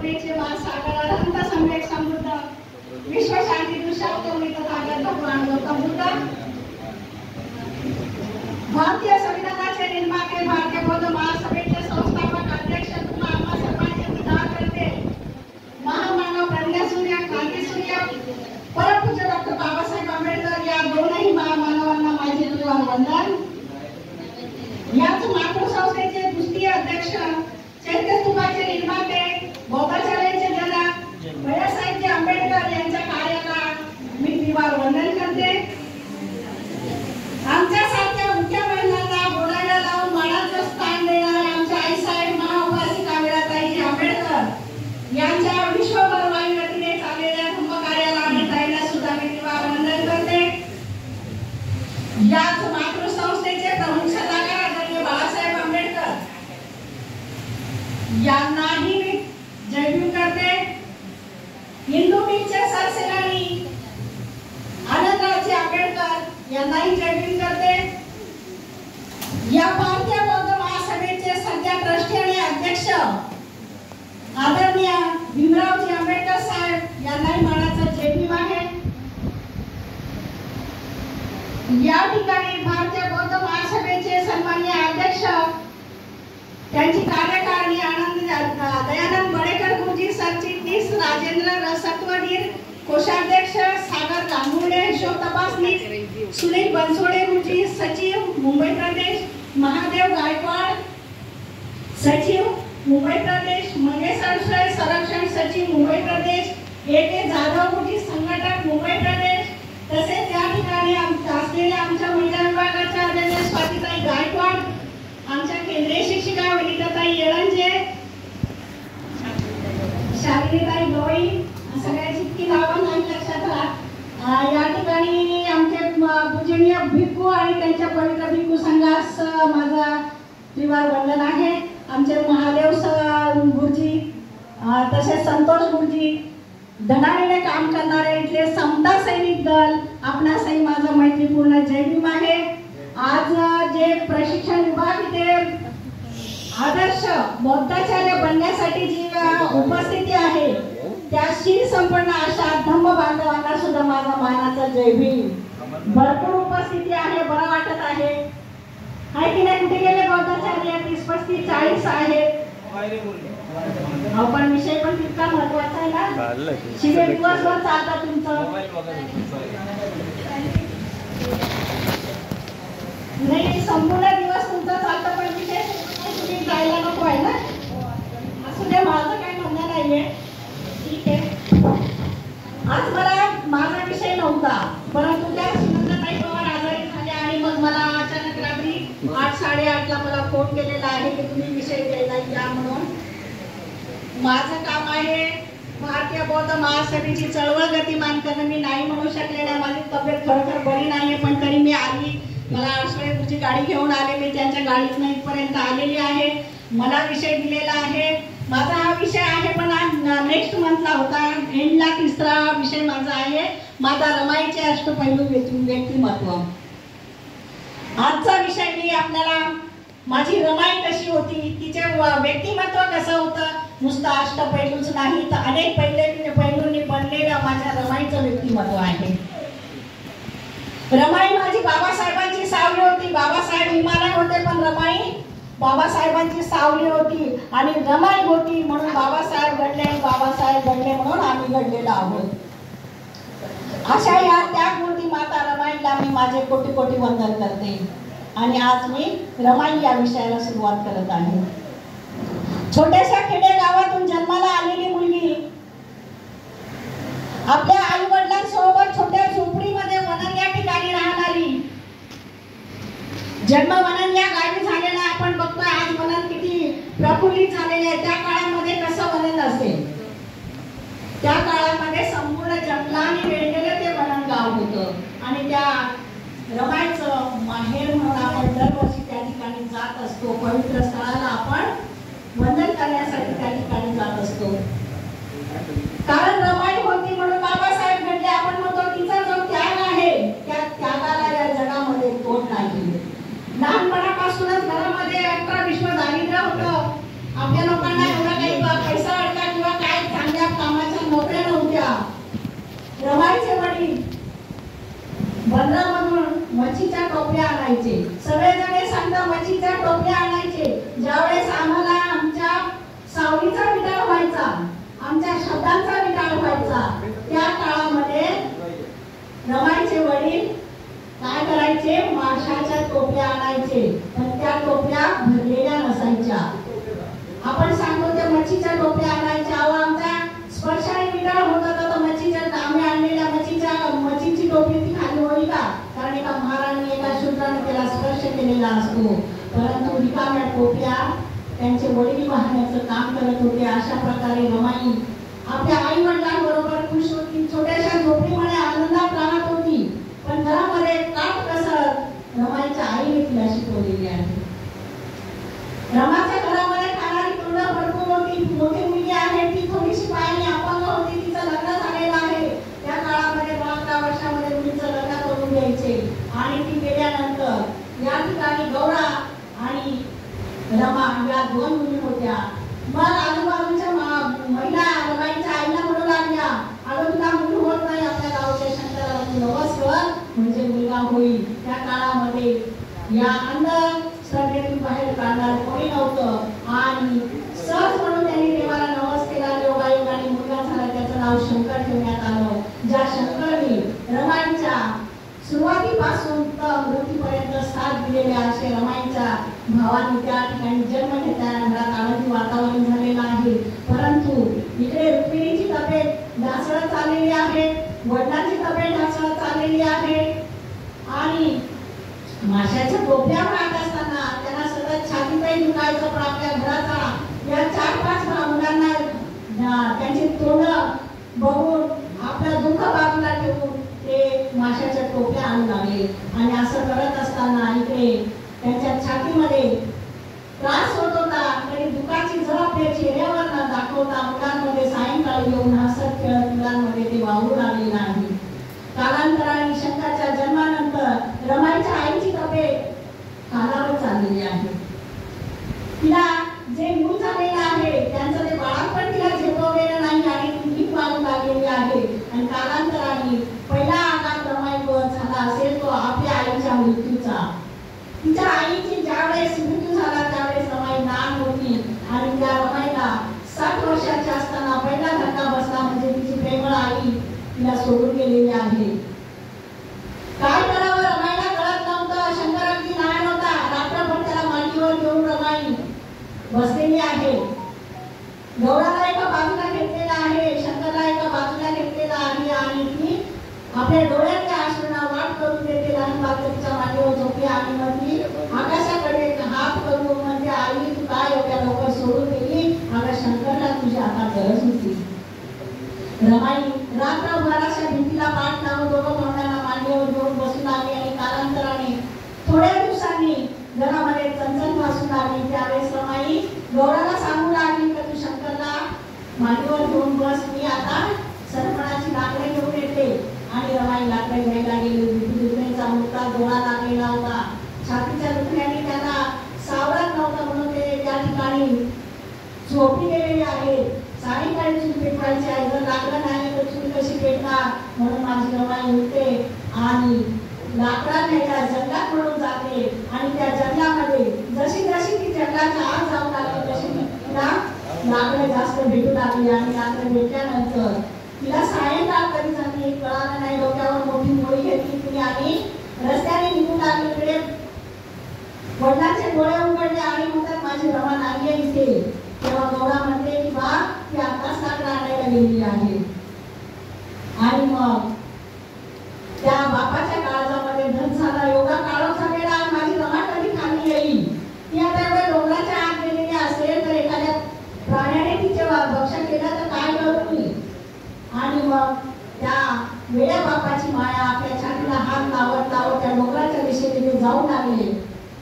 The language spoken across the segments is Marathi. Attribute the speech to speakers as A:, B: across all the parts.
A: करुणेचे महासागर अनंत सम्यक समृद्ध विश्व शांती दुष्टांत तथागत भगवान गौतम बुद्ध भारतीय संविधानाचे निर्माते भारतीय बौद्ध महासभेचे संस्थापक अध्यक्ष तुम्हा आम्हा सर्वांचे विधानकर्ते महामानव प्रज्ञासूर्य क्रांतीसूर्य परमपूज्य डॉक्टर बाबासाहेब आंबेडकर या दोनही महामानवांना माझे तुला वंदन। याच मातृसंस्थेचे द्वितीय अध्यक्ष चैत्यस्तूपाचे निर्माते बौद्धाचार्यांचे जनक भैयासाहेबजी आंबेडकर यांच्या कार्याला मी त्रिवार वंदन करते। आमच्यासारख्या मुख्य महिलांना बोलायला लावून मानाचं स्थान देणारे आमच्या आईसाहेब महाउपासिका मीराताई आंबेडकर यांच्या विश्वभर वायुगतीने चाललेल्या धम्मकार्याला आणि ताईला सुद्धा मी त्रिवार वंदन करते। याच मातृसंस्थेचे प्रमुख सल्लागार आदरणीय बाळासाहेब आंबेडकर यांनाही मी जयभीम करते। हिंदू मिलचे सरसेनानी आनंदरावजी आंबेडकर यांनाही जयभीम करते। या भारतीय बौद्ध महासभेचे सध्या ट्रस्टी आणि अध्यक्ष आदरणीय भीमरावजी आंबेडकर साहेब यांनाही मानाचा जयभीम आहे। या ठिकाणी भारतीय बौद्ध महासभेचे सन्माननीय अध्यक्ष त्यांची कार्यकारिणी दयानंद बडेकर गुरुजी सरचिटणीस राजेंद्र सत्वडीर कोषाध्यक्ष सागर गांगुर्डे हिशोब तपासणी सुनील बनसोडे गुरुजी सचिव मुंबई प्रदेश महादेव गायकवाड सचिव मुंबई प्रदेश मंगेश अडसळे संरक्षण सचिव मुंबई प्रदेश ए जाधव गुरुजी संघटक मुंबई प्रदेश तसेच या ठिकाणी असलेल्या आमच्या महिला विभागाच्या आदरणीय स्वातीताई गायकवाड आमच्या केंद्रीय शिक्षिका विनीताताई येळंजे शालिनीताई गवई सगळ्यांची इतकी नावं नाही लक्षात राहत। या ठिकाणी आमचे पूजनीय भिक्खू आणि त्यांच्या पवित्र भिक्खू संघास माझा त्रिवार वंदन आहे। आमचे महादेव गुरुजी तसेच संतोष गुरुजी धडाडीने काम करणारे इथले समता सैनिक दल आपणासही माझा मैत्रीपूर्ण जयभीम आहे। आज जे प्रशिक्षण विभाग इथे आदर्श बौद्धाचार्य बनण्यासाठी जी उपस्थिती आहे त्या शील संपन्न अशा धम्म बांधवांना सुद्धा माझा मानाचा जयभीम। भरपूर उपस्थिती आहे, बरं वाटत आहे की नाही? कुठे गेले बौद्धाचार्य? 30-35 40 आहेत। पण विषय पण तितका महत्वाचा आहे ना। शिबिर दिवसभर चालतं तुमचं नाही, संपूर्ण दिवस तुमचा चालतं पण विषय तुम्ही जायला नको आहे ना। असू दे, माझं काही म्हणणं नाहीये, ठीक आहे। आज मला माझा विषय नव्हता, परंतु त्या सुनंदाताई पवार आजारी झाल्या आणि मग मला अचानक रात्री 8-8:30 मला फोन केलेला आहे की तुम्ही विषय द्यायला या म्हणून। माझं काम आहे भारतीय बौद्ध महासभेची चळवळ गतिमान करणं। मी नाही म्हणू शकले नाही, माझी तब्येत खरोखर बरी नाहीये, पण तरी मी आली। मला अडसळे गुरुजी गाडी घेऊन आले, मी त्यांच्या गाडीतून इथपर्यंत आलेली आहे। मला विषय दिलेला आहे, माझा हा विषय आहे पण नेक्स्ट मंथला होता, एंडला तिसरा विषय माझा आहे माता रमाईचे अष्टपैलू व्यक्तिमत्व। आजचा विषय मी आपल्याला माझी रमाई कशी होती, तिचे व्यक्तिमत्व कसं होतं, नुसतं अष्टपैलूच नाही तर अनेक पैलूंनी बनलेलं माझ्या रमाईचं व्यक्तिमत्व आहे। रमाई माझी बाबासाहेबांची सावली होती। बाबासाहेब हिमालय होते पण रमाई बाबासाहेबांची सावली होती आणि रमाई होती म्हणून बाबासाहेब घडले, बाबासाहेब घडले म्हणून आम्ही घडलेलो आहोत। अशा या त्यागमूर्ती माता रमाईला मी माझे कोटी कोटी वंदन करते आणि आज मी रमाई या विषयाला सुरुवात करत आहे। छोट्याशा खेडे गावातून जन्माला आलेली मुलगी आपल्या आई वडिलांसोबत छोट्या झोपडीमध्ये वनन या ठिकाणी राहणारी, जन्म वनन या गावी झालेला आपण बघतोय। आज वनन किती प्रफुल्लित झालेले आहे, त्या काळामध्ये कसं वनन असेल? त्या काळामध्ये संपूर्ण जंगलाने वेढलेलं ते वनन गाव होतं आणि त्या रमाईचं माहेर म्हणून आपण दरवर्षी त्या ठिकाणी जात असतो। पवित्र स्थळाला आपण वंदन करण्यासाठी त्या ठिकाणी जात असतो, कारण रमाई होती म्हणून बाबासाहेब घडले। आपण म्हणतो तिचा जो त्याग आहे त्या त्यागाला या जगामध्ये तोड नाही। लहानपणापासूनच घरामध्ये 11 विश्व दारिद्र्य होतं। आपल्या लोकांना एवढा काही पैसा अडका किंवा काय मातीच्या टोपल्या आणायचे. ज्यावेळेस आम्हाला आमच्या सावलीचा विटाळ व्हायचा, आमच्या शब्दांचा विटाळ व्हायचा, त्या काळामध्ये रमाईचे वडील काय करायचे, माशाच्या टोपल्या आणायचे. पण त्या टोपल्या भरलेल्या नसायच्या. आपण सांगतो त्या मच्छीच्या टोपल्या आणायच्या. आमच्या स्पर्शाने विटाळ होत होता, तर मच्छीच्या आम्ही आणलेल्या मच्छीची टोपली ती खाली होईल का? कारण एका महाराणी एका शूद्राने त्याला स्पर्श केलेला असतो. परंतु रिकाम्या टोपल्या त्यांचे वडील वाहण्याचं काम करत होते. अशा प्रकारे रमाई आपल्या आई वडिलांबरोबर खुश होती, छोट्याशा झोपडीमध्ये आनंदात राहत होती. पण घरामध्ये काट कसरत रमाईच्या आईने तिला शिकवलेली आहे. रमाच्या घरामध्ये खाणारी तोंड भरपूर होती. मोठी मुलगी आहे, ती थोडीशी पायाने अपंग होती, तिचं लग्न झालेलं आहे. त्या काळामध्ये 11 वर्षामध्ये मुलीचं लग्न करून द्यायचे. आणि ती गेल्यानंतर या ठिकाणी गौरा आणि रमा या 2 मुली होत्या. मग आजूबाजूच्या महिला रमाईच्या आईला म्हणू लागल्या, अगं तुला मुली होत नाही, आपल्या गावच्या शंकराला नवस कर म्हणजे मुलगा होईल. त्या काळामध्ये या अंधश्रद्धेतून बाहेर काढणार कोणी नव्हतं. आणि सहज म्हणून त्यांनी देवाला नवस केला. योगायोगाने मुलगा झाला, त्याचं नाव शंकर ठेवण्यात आलं. ज्या शंकरने रमाईच्या सुरुवातीपासून तर मृत्यूपर्यंत साथ दिलेल्या असे रमाईच्या भावाने त्या ठिकाणी जन्म घेताना घरात आनंदी वातावरण झालेलं आहे. परंतु इकडे रुक्मिणीची तब्येत ढासळत चाललेली आहे, वडिलांची तब्येत ढासळत चाललेली आहे. आणि माशाच्या टोपल्या खात असताना त्यांना सतत छातीतही दुखायचं. पण आपल्या घराचा या 4-5 मुलांना त्यांची तोंड बघून आपलं दुःख बाजूला ठेवून ते माशाच्या टोपल्या आणू लागले. आणि असं करत असताना इकडे त्यांच्या छातीमध्ये त्रास होत होता. तरी दुःखाची झळ आपल्या चेहऱ्यावर न दाखवता मुलांमध्ये सायंकाळी येऊन हसत खेळत मुलांमध्ये ते वावरू लागलेलं आहे. कालांतराने शंकराच्या जन्मानंतर रमाईच्या आईची तब्येत खालावत चाललेली आहे. तिला जे मूल झालेलं आहे त्यांचं ते बाळपण तिला झेपवलेलं नाही आणि ती नीट वागू लागलेली आहे. आणि कालांतराने पहिला आघात रमाईवर झाला असेल तो आपल्या आईच्या मृत्यूचा. तिच्या आईची ज्यावेळेस मृत्यू झाला त्यावेळेस रमाई लहान होती. आणि त्या रमाईला 7 वर्षाची असताना पहिला धक्का बसला. म्हणजे तिची प्रेमळ आई तिला सोडून गेलेली आहे. काय करावं रमाईला कळत नव्हतं. शंकर अगदी लहान होता. रात्रभर त्याला मांडीवर घेऊन रमाई बसलेली आहे. गौराला एका बाजूला घेतलेला आहे, शंकरला एका बाजूला घेतलेला आहे. आणि ती आपल्या डोळ्यातल्या अश्रूंना वाट करून देते. लहान बालकाच्या मांडीवर झोपली आणि मग ती आकाशाकडे हात करून म्हणते, आई तू काय एवढ्या लवकर सोडून गेली? अगं शंकरला तुझी आता गरज होती. रमाई रात्रभराच्या भिंतीला पाठ लावून दोघं भावंडांना मांडीवर घेऊन बसू लागली. आणि कालांतराने थोड्या दिवसांनी घरामध्ये चणचण भासू लागली. त्यावेळेस रमाई गौराला सांगू लागली की तू शंकरला मांडीवर घेऊन बस, मी आता सरपणाची लाकडे घेऊन येते. आणि रमाई लाकडे घ्यायला गेली. दुखण्याचा मोठा डोळा लागलेला होता. छातीच्या दुखण्याने त्याला सावरत नव्हतं म्हणून ते त्या ठिकाणी झोपी गेलेली आहे. सायंकाळी चूल पेटवायची आहे, जर लागलं नाही तर चूल कशी पेटणार म्हणून माझी रमाई उठते आणि लाकडा घ्यायला जंगलात म्हणून जाते. आणि त्या जंगलामध्ये जशी जशी ती जंगलाच्या आत जाऊ लागली तशी तिला लाकडं जास्त भेटू लागली. आणि लाकडं भेटल्यानंतर तिला सायंकाळ कधी झाली कळालं नाही. डोक्यावर मोठी मोळी घेतली तिने आणि रस्त्याने निघून लागली. इकडे वडिलांचे डोळे उघडले आणि म्हणतात माझी रमा नाही आहे इथे. तेव्हा गौरा म्हणते की बा ती आताच लाकडं आणायला गेलेली आहे. आणि मग त्या बापाच्या काळजामध्ये धन झाला, एवढा काळोख झालेला माझी रमा कधी खाली येईल. ती आता एवढ्या डोंगराच्या आत गेलेली असेल तर एखाद्या प्राण्याने तिचे भक्षण केलं तर काय करू मी. आणि मग त्या वेड्या बापाची माया आपल्या छातीला हात लावत लावत त्या डोंगराच्या दिशेने ते जाऊ लागले.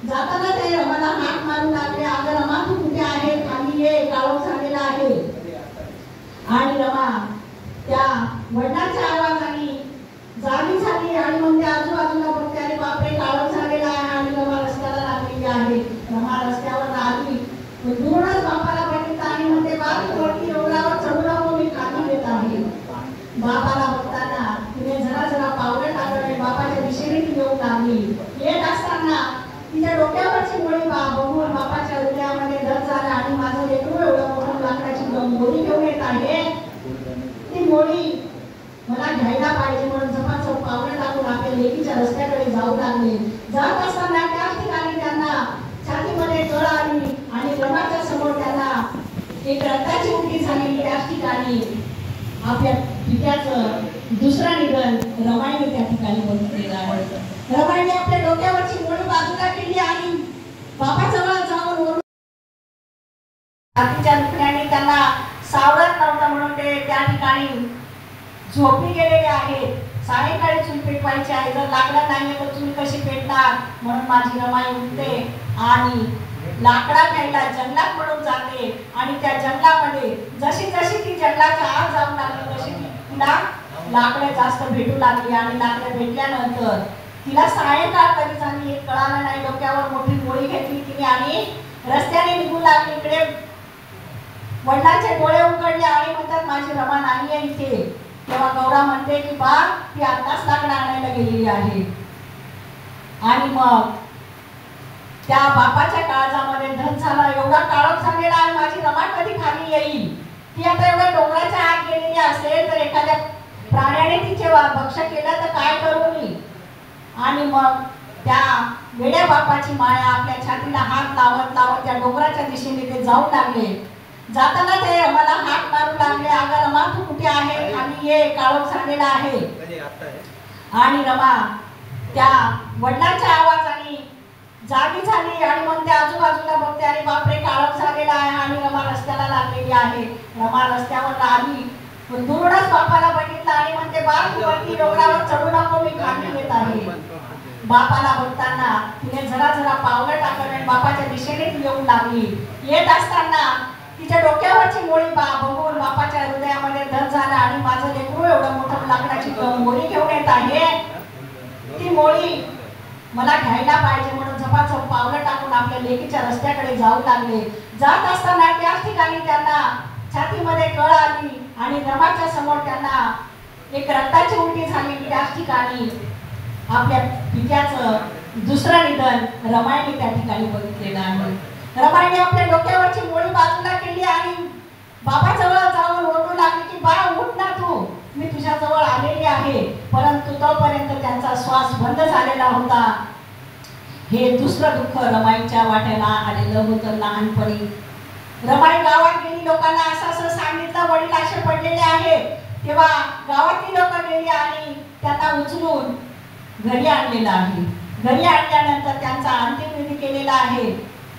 A: जाताना ते रमाला हात मारू लागले, अगं रमा तू कुठे आहे, खाली ये, काळोख झालेला आहे. आणि रमा त्या वडिलांच्या आवाजाने जागी झाली आणि मग त्या आजूबाजूला बघते, अरे बापरे काळोख झालेला आहे आणि रमा रस्त्याला लागलेली आहे. रमा रस्त्यावर आली, दूरच बापाला बघितलं आणि म्हणते बाप वरती डोंगरावर चढू नको, मी खाली येत आहे. बापाला बघताना तिने जरा जरा पावलं टाकले, बापाच्या दिशेने ती येऊ लागली. येत असताना तिच्या डोक्यावरची गोळी मोळी घेऊन येत आहे, ती मोळी मला घ्यायला पाहिजे म्हणून झपाझप पावलं टाकून आपल्या लेकीच्या रस्त्याकडे जाऊ लागले. जात असताना त्याच ठिकाणी त्यांना छातीमध्ये कळ आली आणि रमाच्या समोर त्यांना एक रक्ताची उलटी झाली. त्याच ठिकाणी आपल्या पित्याचं दुसरा निधन रमाईने त्या ठिकाणी बघितलेलं आहे. रमाईने आपल्या डोक्यावरची मोळी बाजूला केली आणि बापाजवळ जाऊन ओरडून हातीच्या दुखण्याने त्यांना सावरत नव्हतं म्हणून ते त्या ठिकाणी झोपी गेलेले आहेत. सायंकाळी चूल पेटवायची आहे, जर लाकडं नाही तर चूल कशी पेटणार म्हणून माझी रमाई उठते आणि लाकडा घ्यायला जंगलात पडून जाते आणि त्या जंगलामध्ये जशी जशी ती जंगलाच्या आत जाऊन लागली तशी तिला लाकडं जास्त भेटू लागली आणि लाकडं भेटल्यानंतर तिला सायंकाळ कधी झाली हे कळालं नाही. डोक्यावर मोठी गोळी घेतली तिने आणि रस्त्याने निघून लागली. इकडे वडिलांचे डोळे उघडले आणि म्हणतात माझी रमा नाही आहे इथे. तेव्हा गौरा म्हणते की बा ती आताच लाकडं आणायला गेलेली आहे. आणि मग त्या बापाच्या काळजामध्ये धन झाला, एवढा काळोख झालेला आहे, माझी रमा कधी खाली येईल. ती आता एवढ्या डोंगराच्या आत गेलेली असेल तर एखाद्या प्राण्याने तिचे भक्ष केलं तर काय करू मी. आणि मग त्या वेड्या बापाची माया आपल्या छातीला हात लावत लावत त्या डोंगराच्या दिशेने ते जाऊ लागले. जाताना ते रमाला हात मारू लागले, अगं रमा तू कुठे आहे, खाली ये, काळोख झालेला आहे. आणि रमा त्या वडिलांच्या आवाजाने जागी झाली आणि मग ते आजूबाजूला बघते आणि बापरे काळोख झालेला आहे आणि रमा रस्त्याला लागलेली आहे. रमा रस्त्यावर आली पण दूरच बापाला बघितलं आणि म्हणते बाप तू वरती डोंगरावर चढू नको, मी खाली येत आहे. बापाला बघताना तिने जरा जरा पावलं टाकलं आणि बापाच्या दिशेने येऊन लागली. येत असताना तिच्या डोक्यावरची मोळी बघून बापाच्या हृदयामध्ये धन झाला आणि माझं लेकरू एवढं मोठं लाकडाची मोळी घेऊन येत आहे, ती मोळी मला घ्यायला पाहिजे म्हणून झपाझप पावलं टाकून आपल्या लेकीच्या रस्त्याकडे जाऊ लागले. जात असताना त्याच ठिकाणी त्यांना छातीमध्ये कळ आली आणि रमाच्या समोर त्यांना एक रक्ताची उलटी झाली. त्याच ठिकाणी आपल्या पित्याचं दुसरं निधन रमाईने त्या ठिकाणी बघितलेलं आहे. रमाईने आपल्या डोक्यावरची मोळी बाजूला केली आणि बाबाजवळ जाऊन ओरडू लागली की बा उठ ना तू, मी तुझ्या जवळ आलेली आहे. परंतु तोपर्यंत त्यांचा श्वास बंद झालेला होता. हे दुसरं दुःख रमाईच्या वाट्याला आलेलं होतं. लहानपणी रमाई गावात गेली, लोकांना असं सांगितलं वडील असे पडलेले आहेत. तेव्हा गावातली लोक गेली आणि त्यांना उचलून घरी आणलेलं आहे. घरी आणल्यानंतर त्यांचा अंतिम विधी केलेला आहे.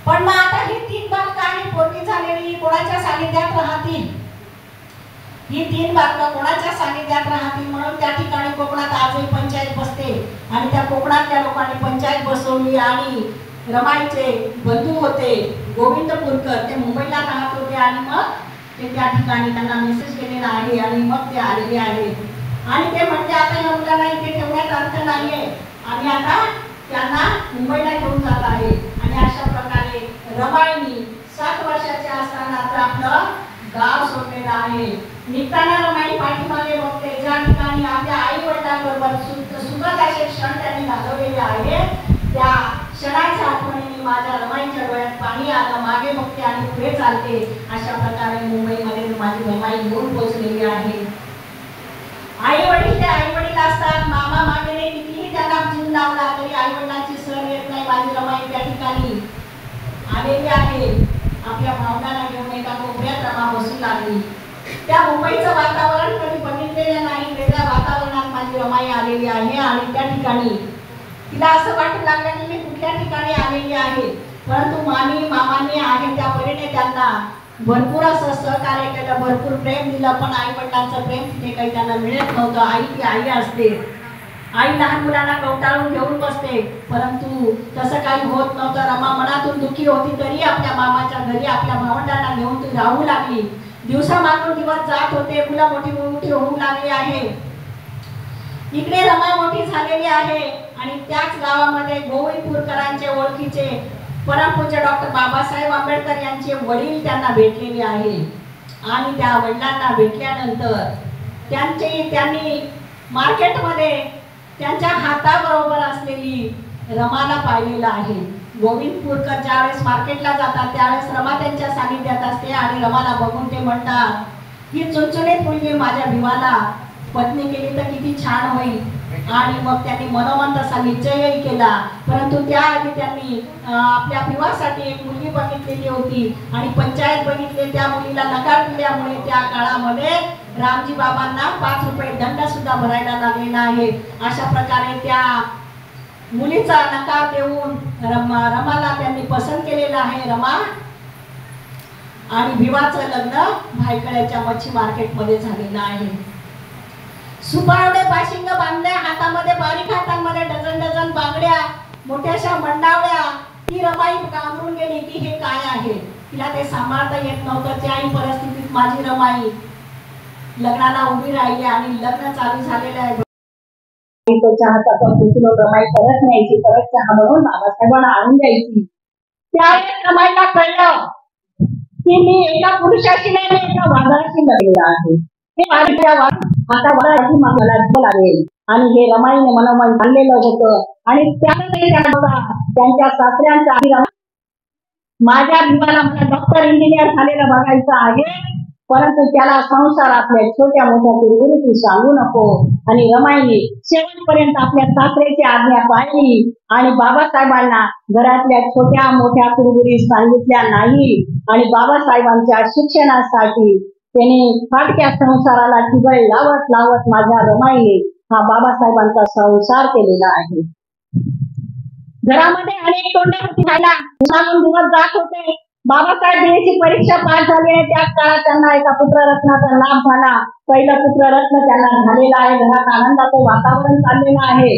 A: पण मग आता ही तीन बालकं आहे पोरगी झालेली कोणाच्या सानिध्यात राहतील, ही तीन बालकं कोणाच्या सानिध्यात राहतील म्हणून त्या ठिकाणी कोकणात आजही पंचायत बसते आणि त्या कोकणातल्या लोकांनी पंचायत बसवली. आणि रमाईचे बंधू होते गोविंदपूरकर, ते मुंबईला राहत होते आणि मग ते त्या ठिकाणी त्यांना मेसेज केलेला आहे आणि मग ते आलेले आहेत. आणि ते म्हणते आता या मुलांना इथे ठेवण्यात अर्थ नाहीये, आम्ही आता त्यांना मुंबईला घेऊन जात आहे. आणि अशा प्रकारे रमाईनी 7 वर्षाचे असताना तर आपलं गाव सोडलेलं आहे. निघताना रमाई पाठीमागे बघते, ज्या ठिकाणी आपल्या आई वडिलांबरोबर सुखद असे क्षण त्यांनी घालवलेले आहे, त्या क्षणाच्या आठवणीने माझ्या रमाईच्या डोळ्यात पाणी आलं. मागे बघते आणि पुढे चालते. अशा प्रकारे मुंबईमध्ये माझी रमाई येऊन पोहोचलेली आहे. आई वडील ते आई वडील असतात, मामा मागेने कितीही त्यांना जीव लावला तरी आई वडिलांची सर येत नाही. माझी रमाई त्या ठिकाणी आलेली आहे. आपल्या भावनाला घेऊन एका कोपऱ्यात रमा बसू लागली. त्या मुंबईचं वातावरण कधी बघितलेलं नाही, वेगळ्या वातावरणात माझी रमाई आलेली आहे. आणि त्या ठिकाणी तिला असं वाटू लागलं की मी कुठल्या ठिकाणी आलेली आहे. परंतु मामांनी आहे त्या परीने त्यांना भरपूर असं सहकार्य केलं, भरपूर प्रेम दिलं. पण आई वडिलांचं प्रेम तिथे काही त्यांना मिळत नव्हतं. आई ती आई असते, आई लहान मुलांना कवटाळून घेऊन बसते, परंतु तसं काही होत नव्हतं. रमा मनातून दुःखी होती तरी आपल्या मामाच्या घरी आपल्या भावंडांना घेऊन ती राहू लागली. दिवसामागून दिवस जात होते, मुलं मोठी होऊ लागली आहे. इकडे रमा मोठी झालेली आहे आणि त्याच गावामध्ये गोविंदपूरकरांचे ओळखीचे परमपूज्य डॉक्टर बाबासाहेब आंबेडकर यांचे वडील त्यांना भेटलेले आहे. आणि त्या वडिलांना भेटल्यानंतर त्यांनी मार्केटमध्ये त्यांच्या हाताबरोबर असलेली रमाला पाहिलेलं आहे. गोविंदपूरकर ज्यावेळेस मार्केटला जातात त्यावेळेस रमा त्यांच्या सानिध्यात असते आणि रमाला बघून ते म्हणतात ही चुनचुणीत मुलगी माझ्या भिवाला पत्नी केली तर किती छान होईल. आणि मग त्यांनी मनोमन तसा निश्चयही केला. परंतु त्याआधी त्यांनी आपल्या भिवासाठी एक मुलगी बघितलेली होती आणि पंचायत बघितले. त्या मुलीला नकार दिल्यामुळे त्या काळामध्ये रामजी बाबांना 5 रुपये दंड सुद्धा भरायला लागलेला आहे. अशा प्रकारे त्या मुलीचा नकार देऊन रमाला त्यांनी पसंत केलेला आहे. रमा आणि भिवाचं लग्न भायखळ्याच्या मच्छी मार्केटमध्ये झालेलं आहे. सुपावडे पाशिंग बांधल्या, हातामध्ये बारीक हातांमध्ये डझन डझन बांगड्या, मोठ्याशा मंडावल्या. ती रमाई घाबरून गेली की हे काय आहे. तिला ते सांभाळता येत नव्हतं. त्याही परिस्थितीत माझी रमाई लग्नाला उभी राहिली आणि लग्न चालू झालेलं आहे. त्याच्या हातातून किलो रमाई परत न्यायची, परत चहा म्हणून बाबासाहेबांना आणून द्यायची. त्यावेळेस रमाईला कळलं की मी एका पुरुषाशी नाही, एका वाघाशी लढलेला आहे. हे आता मला लागेल आणि हे रमाईने मनोमन आणलेलं होतं. आणि त्यांच्या सासऱ्यांचा माझ्या भिवाला मला डॉक्टर इंजिनियर झालेलं बघायचं आहे, परंतु त्याला संसार आपल्या छोट्या मोठ्या कुरकुरीत सांगू नको. आणि रमाईने शेवटपर्यंत आपल्या सासऱ्याची आज्ञा पाळली आणि बाबासाहेबांना घरातल्या छोट्या मोठ्या कुरकुरी सांगितल्या नाही. आणि बाबासाहेबांच्या शिक्षणासाठी त्यांनी फाटक्या संसाराला ठिबळ लावत लावत माझ्या रमाईने हा बाबासाहेबांचा संसार केलेला आहे. घरामध्ये अनेक तोंडावरती व्हायला दिवस जात होते. बाबासाहेब बीएची परीक्षा पास झाली आहे. त्याच काळात त्यांना एका पुत्ररत्नाचा लाभ झाला. पहिलं पुत्ररत्न त्यांना झालेलं आहे. घरात आनंदाचं वातावरण चाललेलं आहे.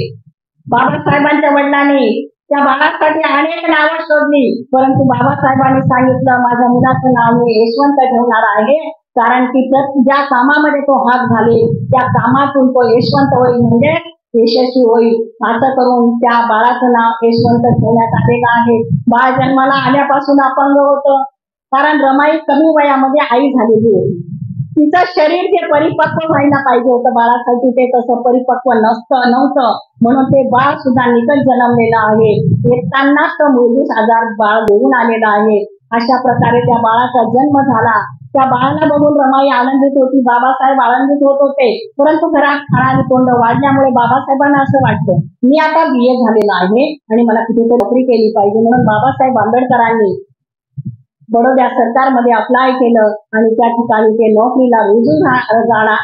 A: बाबासाहेबांच्या वडिलांनी त्या बाळासाठी अनेक नावं शोधली, परंतु बाबासाहेबांनी सांगितलं माझ्या मुलाचं नाव मी यशवंत ठेवणार आहे, कारण की ज्या कामामध्ये तो हात घालेल त्या कामातून तो यशवंत होईल, म्हणजे यशस्वी होईल. असं करून त्या बाळाचं नाव यशवंत ठेवण्यात आलेलं आहे. बाळ जन्माला आल्यापासून अपंग होतं, कारण रमाई कमी वयामध्ये आई झालेली होती. तिचं शरीर जे परिपक्व व्हायला पाहिजे होतं बाळासाठी, ते तसं परिपक्व नव्हतं. म्हणून ते बाळ सुद्धा निकट जन्मलेलं आहे. येतानाच तो मूलभूत आजार बाळ घेऊन आलेला आहे. अशा प्रकारे त्या बाळाचा जन्म झाला. त्या बाळाला बघून रमाई आनंदित होती, बाबासाहेब आनंदित होत होते. परंतु घरात खाणारी तोंड वाढल्यामुळे बाबासाहेबांना असं वाटतं मी आता बीए झालेला आहे आणि मला कुठेतरी नोकरी केली पाहिजे. म्हणून बाबासाहेब आंबेडकरांनी बडोद्या सरकारमध्ये अप्लाय केलं आणि त्या ठिकाणी ते नोकरीला रुजू झाला.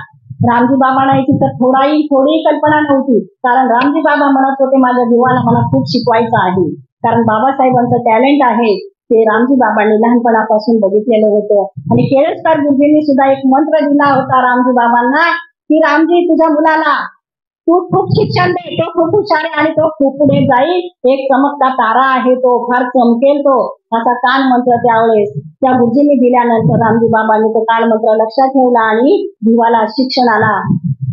A: रामजी बाबांना याची तर थोडी कल्पना नव्हती, कारण रामजी बाबा म्हणत होते माझ्या जीवाला मला खूप शिकवायचं आहे, कारण बाबासाहेबांचं टॅलेंट आहे ते रामजी बाबांनी लहानपणापासून बघितलेलं होतं. आणि केळकर गुरुजींनी सुद्धा एक मंत्र दिला होता रामजी बाबांना की रामजी तुझ्या मुलाला तू खूप शिक्षण दे, तो खूप हुशार आहे आणि तो खूप पुढे जाईल, एक चमकता तारा आहे, तो फार चमकेल तो, असा कान मंत्र त्यावेळेस त्या गुरुजींनी दिल्यानंतर रामजी बाबांनी तो कान मंत्र लक्षात ठेवला आणि भिवाला शिक्षणाला.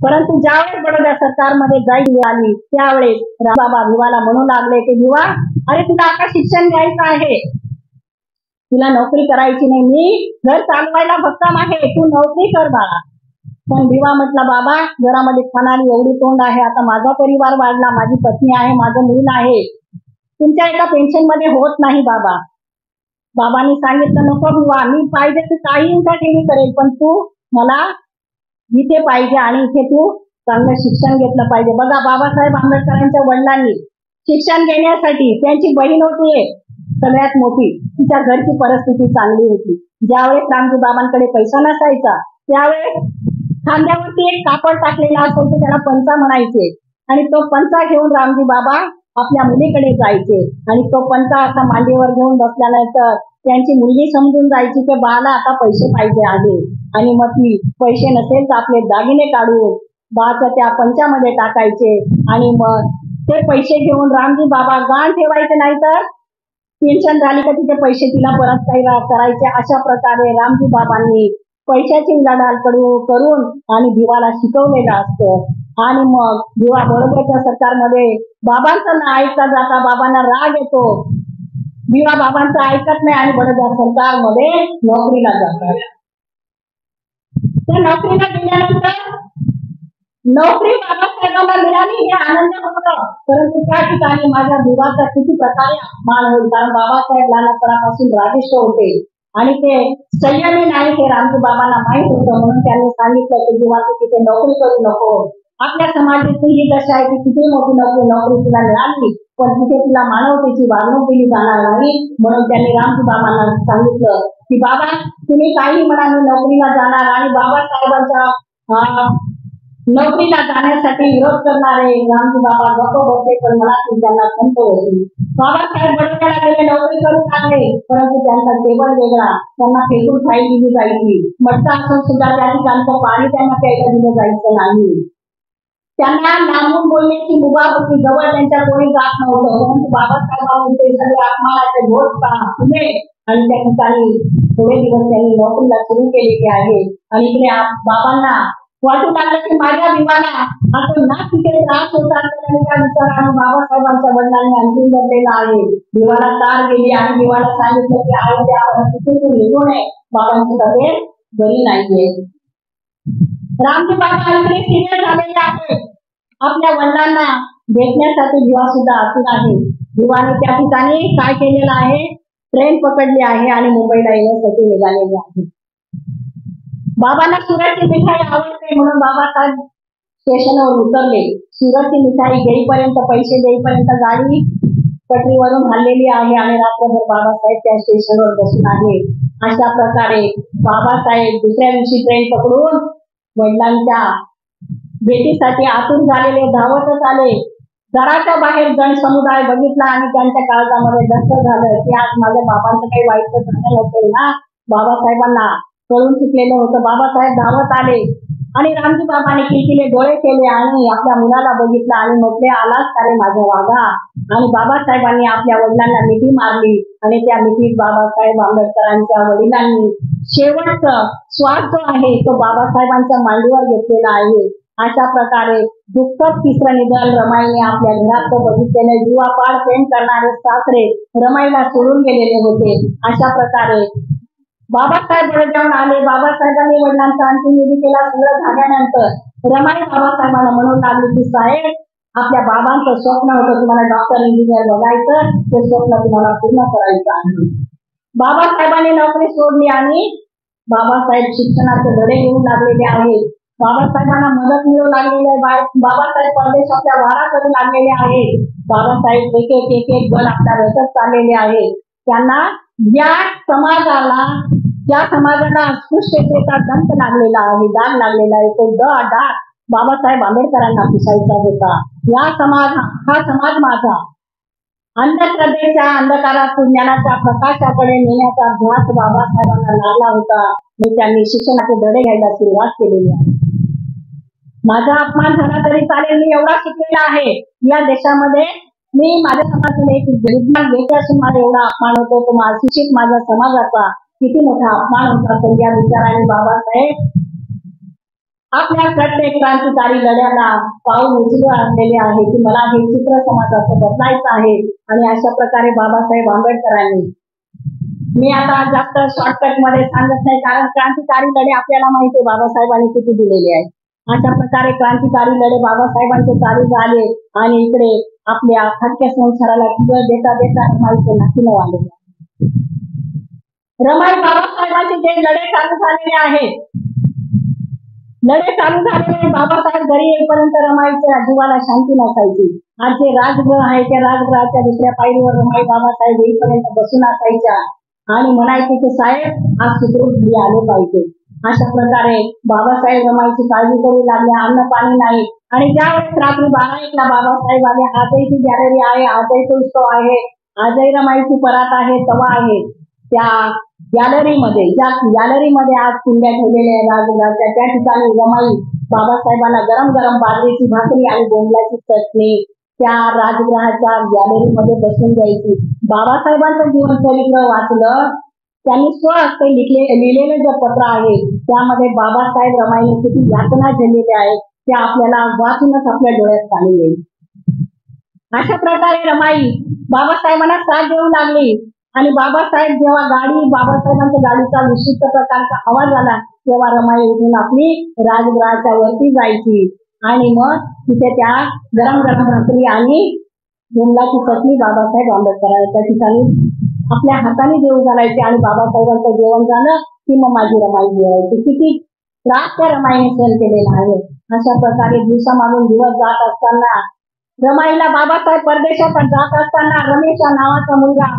A: परंतु ज्यावेळेस बडोद्या सरकारमध्ये जाईल आली त्यावेळेस रामबाबा भिवाला म्हणू लागले की भिवा अरे तुला आता शिक्षण घ्यायचं आहे, तुला नोकरी करायची नाही, मी घर चालवायला भक्कम आहे, तू नोकरी कर बाळा. पण भिवा म्हटला बाबा घरामध्ये खाणारी एवढी तोंड आहे, आता माझा परिवार वाढला, माझी पत्नी आहे, माझं मुल आहे, तुमच्या एका पेन्शन मध्ये होत नाही बाबा. बाबांनी सांगितलं नको भिवा, मी पाहिजे तू काही करेल, पण तू मला इथे पाहिजे आणि इथे तू चांगलं शिक्षण घेतलं पाहिजे. बघा बाबासाहेब आंबेडकरांच्या वडिलांनी शिक्षण घेण्यासाठी त्यांची बहीण होती सगळ्यात मोठी, तिच्या घरची परिस्थिती चांगली होती. ज्यावेळेस रामजी बाबांकडे पैसा नसायचा त्यावेळेस खांद्यावरती एक कापड टाकलेला असायचं, त्याला पंचा म्हणायचे, आणि तो पंचा घेऊन रामजी बाबा आपल्या मुलीकडे जायचे आणि तो पंचा असा मांडीवर घेऊन बसल्यानंतर त्यांची मुलगी समजून जायची की बाळाला आता पैसे पाहिजे आहे, आणि मग ती पैसे नसेल तर आपले दागिने काढून बाळाच्या त्या पंचामध्ये टाकायचे आणि मग ते पैसे घेऊन रामजी बाबा गाण ठेवायचे, नाही तर पेन्शन झाली का तिचे पैसे तिला परत करायचे. अशा प्रकारे रामजी बाबांनी पैशाची उलाढाल करून आणि भिवाला शिकवलेलं असतं. आणि मग भिवा बडोद्याच्या सरकारमध्ये बाबांचं न ऐकता जाता बाबांना राग येतो, भिवा बाबांचं ऐकत नाही आणि बडोद्या सरकारमध्ये नोकरीला जातात. त्या नोकरीला गेल्यानंतर नोकरी बाबासाहेबांना मिळाली हे आनंद होतं, परंतु त्या ठिकाणी माझ्या जीवाचा किती प्रकारे अपमान होईल, कारण बाबासाहेब लहानपणापासून रागिष्ट होते आणि ते संयमी नाही हे रामजी बाबांना माहित होतं. म्हणून त्यांनी सांगितलं की जीवा तू तिथे नोकरी करू नको. आपल्या समाजाची ही दशा आहे की किती मोठी नोकरी तुला मिळाली पण तिथे तुला मानवतेची वागणूक दिली जाणार नाही. म्हणून त्यांनी रामजी बाबांना सांगितलं की बाबा तुम्ही काही म्हणा मी नोकरीला जाणार. आणि बाबासाहेबांच्या नोकरीला जाण्यासाठी विरोध करणारे रामजी बाबा गप्प बसले, पण मला त्यांना खंत होती. बाबासाहेब बडोद्याला गेले, नोकरी करू लागले, परंतु त्यांचा टेबल वेगळा, त्यांना फेकून फाईल दिली जायची. मटका असून सुद्धा त्या ठिकाणचं पाणी त्यांना प्यायला दिलं जायचं नाही. त्यांना लांबून बोलण्याची मुभा होती, जवळ त्यांच्या कोणी जात नव्हतं. परंतु बाबासाहेबांनी ते सगळे अपमानाचे घोट पुणे आणि त्या ठिकाणी थोडे दिवस त्यांनी नोकरीला सुरू केलेली आहे. आणि इकडे बाबांना वाटू लागलं की माझ्या विवाला आता ना तिथे त्रास होता, त्यांच्या विचाराने बाबासाहेबांच्या वडिलांनी अंतिम धरलेला आहे. विवाला तार गेली आणि विवाला सांगितलं की आई त्या तिथे तू निघू नये, बाबांची तब्येत बरी नाहीये. रामजी बाबा इकडे सिनियर झालेले आहे, आपल्या वडिलांना भेटण्यासाठी विवा सुद्धा आतून आहे. विवाने त्या ठिकाणी काय केलेलं आहे, ट्रेन पकडली आहे आणि मुंबईला येण्यासाठी निघालेले आहे. बाबांना सुरतची मिठाई आवडते म्हणून बाबासाहेब स्टेशनवर उतरले. सुरतची मिठाई घेईपर्यंत पैसे देईपर्यंत गाडी पटरीवरून हल्लेली आहे आणि रात्रभर बाबासाहेब त्या स्टेशनवर बसून आहे. अशा प्रकारे बाबासाहेब दुसऱ्या दिवशी ट्रेन पकडून वडिलांच्या भेटीसाठी आतून झालेले धावतच आले. घराच्या बाहेर जनसमुदाय बघितला आणि त्यांच्या काळजामध्ये दस्त झालं की आज माझ्या बाबांचं काही वाईट झालं नसेल ना. बाबासाहेबांना कळून चुकलेलं होतं. बाबासाहेब धावत आले आणि रामजी बाबांनी किलकिले डोळे केले आणि आपल्या मुलाला बघितलं आणि म्हटले आलाच का रे माझा वाघा. आणि बाबासाहेबांनी आपल्या वडिलांना मिठी मारली आणि त्या मिठीत बाबासाहेब आंबेडकरांच्या वडिलांनी शेवटचं श्वास जो आहे तो बाबासाहेबांच्या मांडीवर घेतलेला आहे. अशा प्रकारे दुःखद तिसरं निधन रमाईने आपल्या घरात बघितलेले जीवापाड प्रेम करणारे सासरे रमाईला सोडून गेलेले होते. अशा प्रकारे बाबासाहेब बडोद्याहून आले. बाबासाहेबांनी वडिलांचा अंतिम विधी केला. सगळं झाल्यानंतर रमाई बाबासाहेबांना म्हणून लागली की साहेब आपल्या बाबांचं स्वप्न होतं तुम्हाला डॉक्टर इंजिनियर बघायचं, ते स्वप्न तुम्हाला पूर्ण करायचं आहे. बाबासाहेबांनी नोकरी सोडली आणि बाबासाहेब शिक्षणाचे धडे घेऊन लागलेले आहेत. बाबासाहेबांना मदत मिळू लागलेली आहे. बाबासाहेब परदेशाच्या वारा करू लागलेले आहेत. बाबासाहेब एक एक एक एक गण आपल्या रचत चाललेले आहे. त्यांना ज्या समाजाला अस्पृश्यतेचा दंत लागलेला आहे, दाग लागलेला आहे, तो डाग बाबासाहेब आंबेडकरांना पुसायचा होता. हा समाज माझा अंधश्रद्धेच्या अंधकारातून ज्ञानाच्या प्रकाशाकडे नेण्याचा ध्यास बाबासाहेबांना लागला होता. त्यांनी शिक्षणाचे धडे घ्यायला सुरुवात केलेली आहे. माझा अपमान झाला तरी चालेल, मी एवढा शिकलेला आहे. या देशामध्ये मी माझ्या समाजाने एक विद्वान घेते असून मला एवढा अपमान होतो, तो शिक्षित माझ्या समाजाचा किती मोठा अपमान होता. तर या विचाराने बाबासाहेब आपल्या प्रत्येक क्रांतिकारी लढ्याला पाऊल उचलून आणलेले आहे की मला हे चित्र समाजाचं बदलायचं आहे. आणि अशा प्रकारे बाबासाहेब आंबेडकरांनी, मी आता जास्त शॉर्टकट मध्ये सांगत नाही कारण क्रांतिकारी लढे आपल्याला माहिती आहे बाबासाहेबांनी किती दिलेले आहेत. अशा प्रकारे क्रांतिकारी लढे बाबासाहेबांचे चालू झाले आणि इकडे आपल्या हटक्या संसाराला किंवा देता देता रमाईचे नातीनं आले. रमाई बाबासाहेबांचे जे लढे चालू झालेले आहेत, बाबासाहेब घरी येईपर्यंत रमाईच्या जीवाला शांती नसायची. आज जे राजगृह आहे त्या राजगृहाच्या दुसऱ्या पायरीवर रमाई बाबासाहेब येईपर्यंत बसून असायच्या आणि म्हणायचे की साहेब आज सुखरूप घरी आले पाहिजे. अशा प्रकारे बाबासाहेब रमाईची काळजी करू लागले. अन्न पाणी नाही. आणि ज्यावेळेस रात्री 12-1ला बाबासाहेब आले, आजही ती गॅलरी आहे, आजही तो उत्सव आहे, आजही रमाईची परात आहे, तवा आहे. त्या गॅलरीमध्ये आज कुंड्या ठेवलेल्या राजगृहाच्या त्या ठिकाणी रमाई बाबासाहेबांना गरम गरम बाजरीची भाकरी आणि बोंबलाची चटणी त्या राजगृहाच्या गॅलरीमध्ये बसून द्यायची. बाबासाहेबांचं जीवन चरित्र वाचलं, त्यांनी स्वहस्ते लिहिलेलं जे पत्र आहे त्यामध्ये बाबासाहेब रमाईने किती यातना झेललेल्या आहेत त्या आपल्याला वाचूनच आपल्या डोळ्यात पाणी येईल. अशा प्रकारे रमाई बाबासाहेबांना साथ देऊ लागली आणि बाबासाहेब जेव्हा बाबासाहेबांच्या गाडीचा विशिष्ट प्रकारचा आवाज आला तेव्हा रमाई उठून आपली राजगृहाच्या वरती जायची आणि मग तिथे त्या गरम गरम भाकरी आणि मुंगाची चटणी बाबासाहेब आंबेडकरांच्या ठिकाणी आपल्या हाताने जेवू घालायचे आणि बाबासाहेबांचं जेवण झालं की मग माझी रमाई जेवायची. किती त्रास त्या रमाईने सहन केलेला आहे. अशा प्रकारे दिवसामागून दिवस जात असताना रमाईला बाबासाहेब परदेशात जात असताना रमेश या नावाचा मुलगा,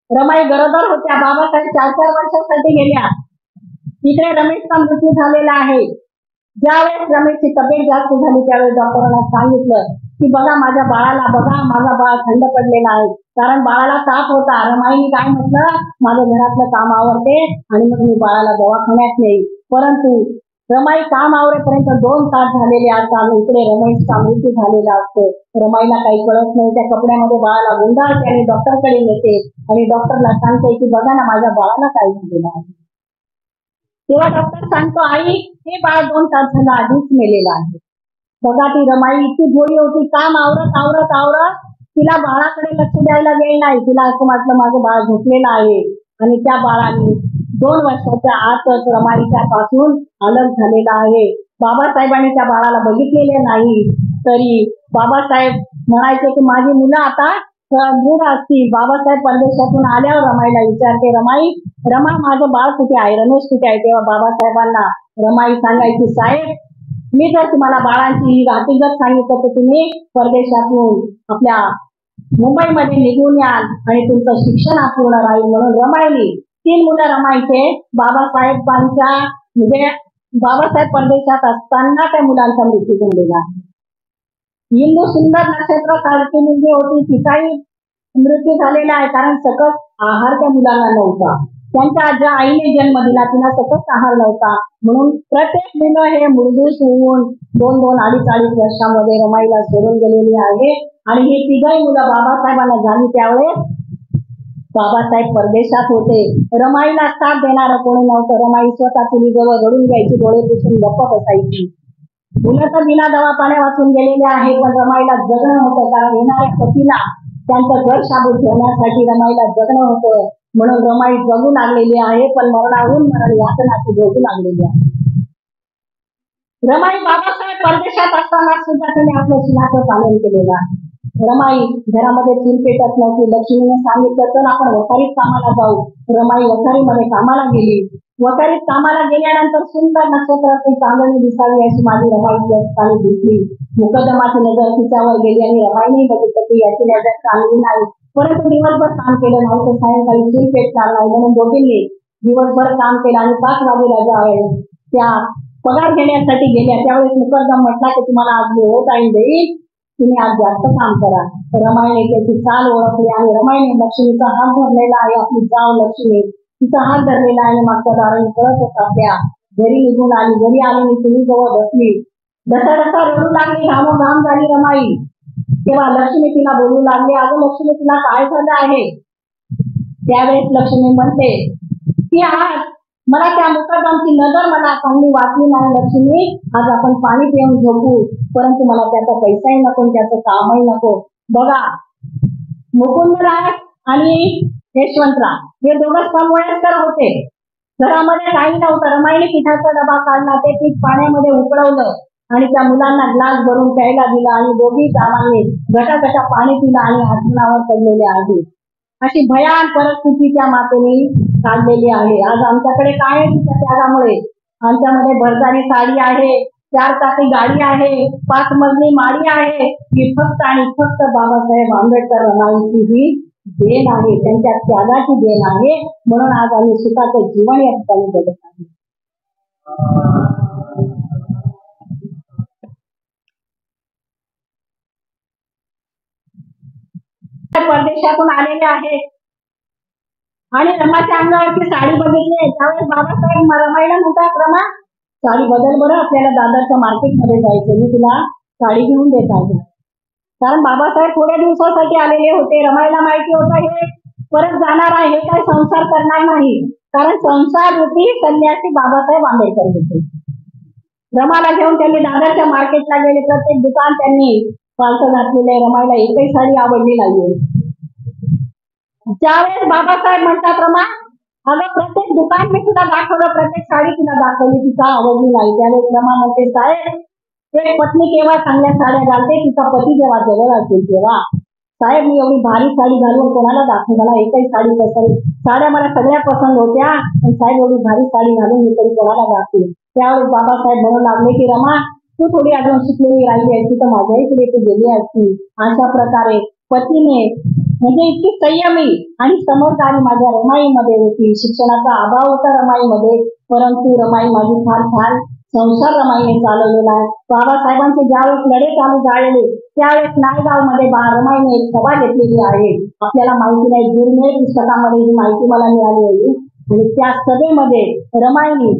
A: रमाई गरोदर होत्या, बाबासाहेब 4-4 वर्षासाठी गेल्या. तिकडे रमेशचा मृत्यू झालेला आहे. ज्यावेळेस रमेशची तब्येत जास्त झाली त्यावेळेस डॉक्टरांना सांगितलं की बघा माझ्या बाळाला, बघा माझा बाळ थंड पडलेला आहे, कारण बाळाला ताप होता. रमाईने काय म्हटलं, माझं घरातलं काम आवरते आणि मग मी बाळाला दवाखान्यात नेईल. परंतु रमाई काम आवरेपर्यंत 2 तास झालेले असतात. इकडे रमेशचा मृत्यू झालेला असतो. रमाईला काही कळत नाही. त्या कपड्यामध्ये बाळाला गुंडाळते आणि डॉक्टरकडे नेते आणि डॉक्टरला सांगते की बघा ना माझ्या बाळाला काय झालेलं आहे. तेव्हा डॉक्टर सांगतो आई हे बाळ 2 तास झाला आधीच मेलेलं आहे. बघा ती रमाई इतकी भोळी होती. काम आवरत आवरत आवरत तिला बाळाकडे लक्ष द्यायला वेळ नाही. तिला असं वाटलं माझं बाळ झोपलेलं आहे आणि त्या बाळाने 2 वर्षाच्या आतच रमाईच्या पासून अलग झालेला आहे. बाबासाहेबांनी त्या बाळाला बघितलेले नाही तरी बाबासाहेब म्हणायचे की माझी मुलं आता मूड असतील. बाबासाहेब परदेशातून आल्यावर रमाईला विचारते, रमा माझं बाळ कुठे आहे, रमेश कुठे आहे. तेव्हा बाबासाहेबांना रमाई सांगायची, साहेब मी जर तुम्हाला बाळांची ही हकीकत सांगितलं तर तुम्ही परदेशातून आपल्या मुंबईमध्ये निघून याल आणि तुमचं शिक्षण अपूर्ण राहील. म्हणून रमाईने 3 मुलं रमाईचे बाबासाहेबांच्या म्हणजे बाबासाहेब परदेशात असताना त्या मुलांचा मृत्यू झालेला आहे. हिंदू सुंदर नक्षत्र सारखी मुलगी होती, तिचाही मृत्यू झालेला आहे कारण सकस आहार त्या मुलांना नव्हता. त्यांच्या ज्या आईने जन्म दिला तिला सकस आहार नव्हता. म्हणून प्रत्येक मुलं हे मूलभूत होऊन 2-2, 2.5 वर्षामध्ये रमाईला सोडून गेलेली आहे. आणि ही 3ही मुलं बाबासाहेबांना झाली त्यावेळेस बाबासाहेब परदेशात होते. रमाईला साथ देणारं कोणी नव्हतं. रमाई स्वतः चुलीजवळ रडून घ्यायची, डोळे पुसून गप्प बसायची. मुलं तर बिना दवा पाण्या वाचून गेलेले आहे पण रमाईला जगणं होतं कारण येणाऱ्या पतीला त्यांचं घर शाबूत ठेवण्यासाठी रमाईला जगणं होतं. म्हणून रमाई जगू लागलेली आहे पण मरणाहून मरण यातनाची भोगू लागलेली आहे. रमाई बाबासाहेब परदेशात असताना सुद्धा त्यांनी आपल्या शिलाचं पालन केलेलं आहे. रमाई घरामध्ये चूल पेटत नव्हती. लक्ष्मीने सांगितलं तर आपण वखारीत कामाला जाऊ. रमाई वखारीमध्ये कामाला गेली. वखारीत कामाला गेल्यानंतर सुंदर नक्षत्राची चांदणी दिसावी अशी माझी रमाई ठिकाणी दिसली. मुकदमाची नजर तिच्यावर गेली आणि रमाईने बघितलं की याची नजर चांगली नाही. परंतु दिवसभर काम केलं नाही तर सायंकाळी चूल पेटणार नाही म्हणून दोघींनी दिवसभर काम केलं आणि 5 वाजेला ज्यावेळेस त्या पगार घेण्यासाठी गेल्या त्यावेळेस मुकदम म्हटला की तुम्हाला आज मी टाइम देईल, तुम्ही आज जास्त काम करा. रमाईने त्याची चाल ओळखली आणि रमाईने लक्ष्मीचा हात धरलेला आहे. आपली जाव लक्ष्मी तिचा हात धरलेला आहे. मागच्या दाराने पळत आपल्या घरी निघून आली. घरी आली चुलीजवळ बसली. डसा रडू लागली, घाम झाली रमाई. तेव्हा लक्ष्मी तिला बोलू लागली, अगं लक्ष्मी तुला काय झालं आहे. त्यावेळेस लक्ष्मी म्हणते की आज मला त्या मुकदमची नजर मला चांगली वाटली नाही लक्ष्मी. आज आपण पाणी पिऊन झोपू परंतु मला त्याचा पैसाही नको त्याचं कामही नको. बघा मुकुंदराय आणि यशवंतराव हे दोघं समवयस्कर होते. घरामध्ये काही नव्हतं. रमाईने पिठाचा डबा काढला, ते पीठ पाण्यामध्ये उकळवलं आणि त्या मुलांना ग्लास भरून प्यायला दिला आणि दोघी जावांनी घटाघटा पाणी पिलं आणि हातूनावर पडलेले आहे. अशी भयान परिस्थिती त्या मातेने काढलेली आहे. आज आमच्याकडे काय आहे तिच्या त्यागामुळे. आमच्यामध्ये भरजारी साडी आहे, 4 चाकी गाडी आहे, 5 मजली माडी आहे. ही फक्त आणि फक्त बाबासाहेब आंबेडकर रमाईची ही देण आहे, त्यांच्या त्यागाची देण आहे. म्हणून आज आम्ही सुखाचं जीवन या ठिकाणी जगत आहे. परदेशातून आलेले आहेत आणि रमाच्या अंगावरची साडी बघितली. त्यावेळेस बाबासाहेब रमाईला म्हणतात, रमा साडी बदल बरं, आपल्याला दादरच्या मार्केटमध्ये जायचं, मी तुला साडी घेऊन देत आहे. कारण बाबासाहेब थोड्या दिवसासाठी आलेले होते. रमाईला माहिती होतं हे परत जाणार आहे, हे काय संसार करणार नाही. कारण संसार रूपी संन्यासी बाबासाहेब आंबेडकर होते. रमाला घेऊन त्यांनी दादरच्या मार्केटला गेले. प्रत्येक दुकान त्यांनी पालथं घातलेलं आहे. रमाईला एकही साडी आवडली नाहीये. ज्यावेळेस बाबासाहेब म्हणतात, रमा अगं प्रत्येक दुकान मी तुला दाखवलं, प्रत्येक साडी तुला दाखवली, तिचा आवडली नाही. त्यावेळेस रमा म्हणते, साहेब एक पत्नी केव्हा चांगल्या साड्या घालते तिचा पती जेव्हा जवळ असेल तेव्हा. साहेब मी एवढी भारी साडी घालून कोणाला दाखवू, मला एकही साडी पसंत, साड्या मला सगळ्या पसंत होत्या, पण साहेब एवढी भारी साडी घालून मी तरी कोणाला दाखवू. त्यावेळेस बाबासाहेब म्हणू लागले की रमा तू थोडी अजून शिकलेली राहिली असती तर माझ्या इकडे तू गेली असती. अशा प्रकारे पतीने म्हणजे इतकी संयमी आणि समजदारी माझ्या रमाईमध्ये होती. शिक्षणाचा अभाव होता रमाईमध्ये, परंतु रमाई माझी फार छान संसार रमाईने चालवलेला आहे. बाबासाहेबांचे ज्यावेळेस लढे चालू झालेले त्यावेळेस नायगाव मध्ये रमाईने एक सभा घेतलेली आहे. आपल्याला माहिती नाही, दुर्मिळ पुस्तकामध्ये ही माहिती मला मिळाली आहे. आणि त्या सभेमध्ये रमाईने